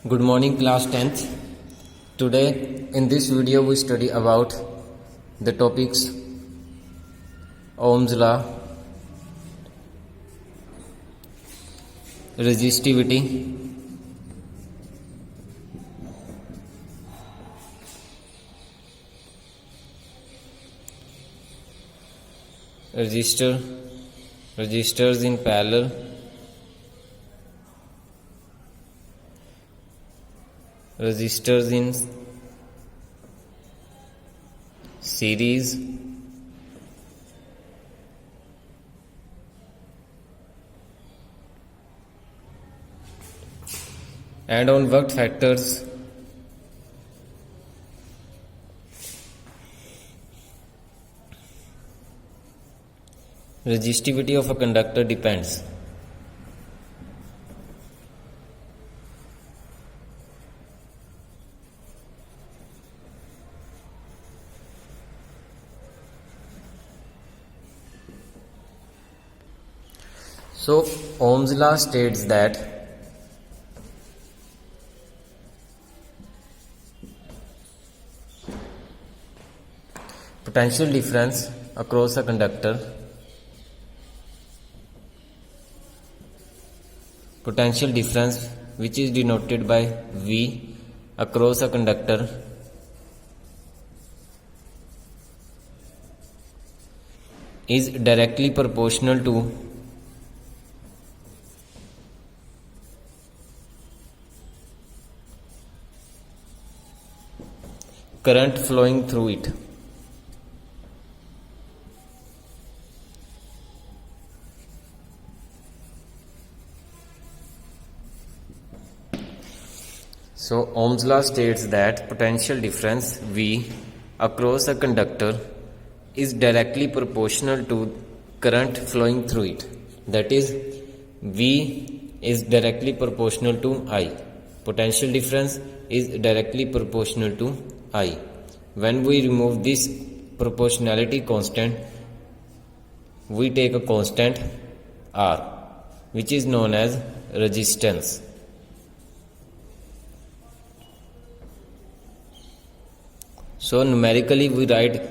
Good morning class 10th. Today in this video we study about the topics Ohm's law, resistivity, resistors in parallel, resistors in series, and on work factors. Resistivity of a conductor depends So Ohm's law states that potential difference across a conductor, potential difference which is denoted by V across a conductor is directly proportional to current flowing through it. So Ohm's law states that potential difference V across a conductor is directly proportional to current flowing through it. That is, V is directly proportional to I. Potential difference is directly proportional to I. When we remove this proportionality constant, we take a constant R, which is known as resistance. So numerically we write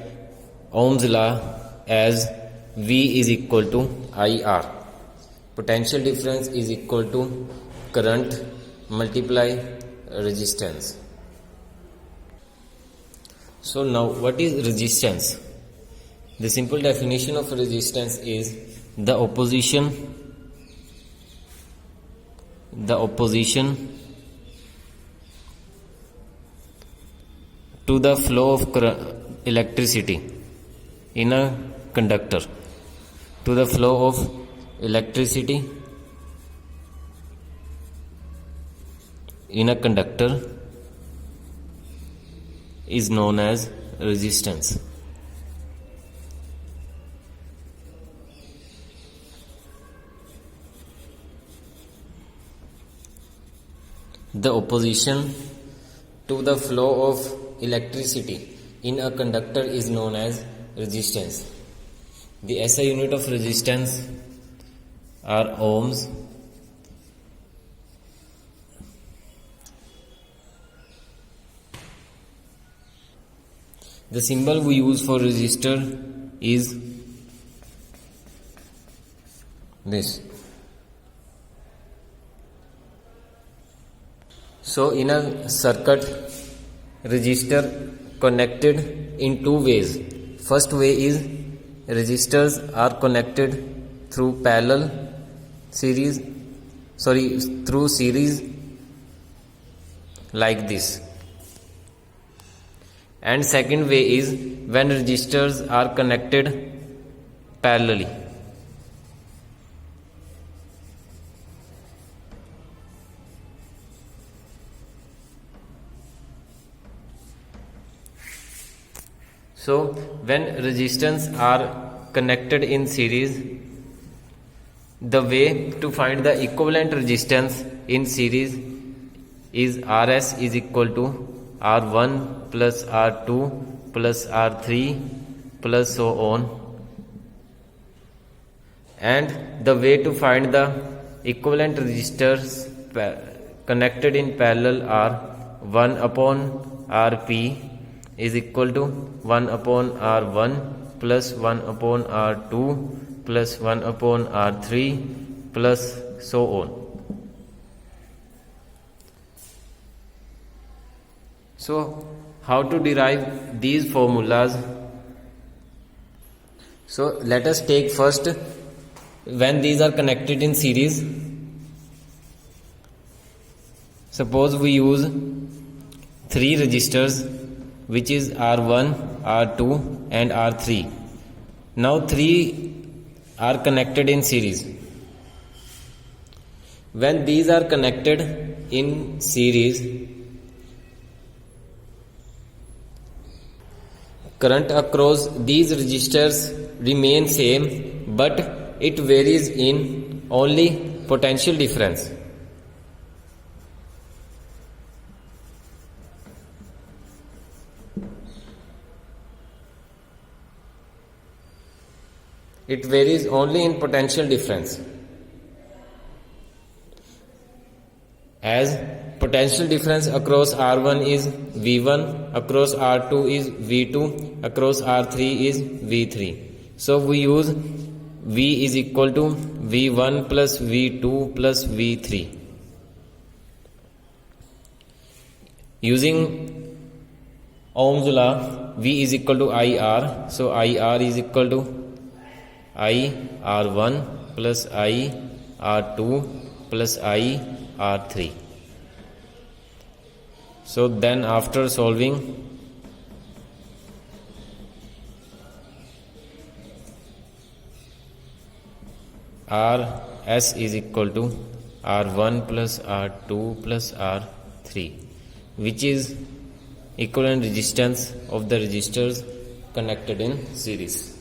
Ohm's law as V is equal to IR. Potential difference is equal to current multiply resistance. So now what is resistance? The simple definition of resistance is the opposition to the flow of electricity in a conductor. To the flow of electricity in a conductor is known as resistance. The opposition to the flow of electricity in a conductor is known as resistance. The SI unit of resistance are ohms. The symbol we use for resistor is this. So in a circuit, resistor connected in two ways. First way is resistors are connected through series like this. And second way is when resistors are connected parallelly. So when resistors are connected in series, the way to find the equivalent resistance in series is Rs is equal to R1 plus R2 plus R3 plus so on. And the way to find the equivalent resistors connected in parallel are 1 upon Rp is equal to 1 upon R1 plus 1 upon R2 plus 1 upon R3 plus so on. So how to derive these formulas? So let us take first when these are connected in series. Suppose we use 3 resistors, which is R1, R2 and R3. Now 3 are connected in series. When these are connected in series, current across these resistors remain same, but it varies in only potential difference. It varies only in potential difference. As potential difference across R1 is V1, across R2 is V2, across R3 is V3. So we use V is equal to V1 plus V2 plus V3. Using Ohm's law, V is equal to IR. So IR is equal to I R1 plus I R2 plus I R3. So then after solving, Rs is equal to R1 plus R2 plus R3, which is equivalent resistance of the resistors connected in series.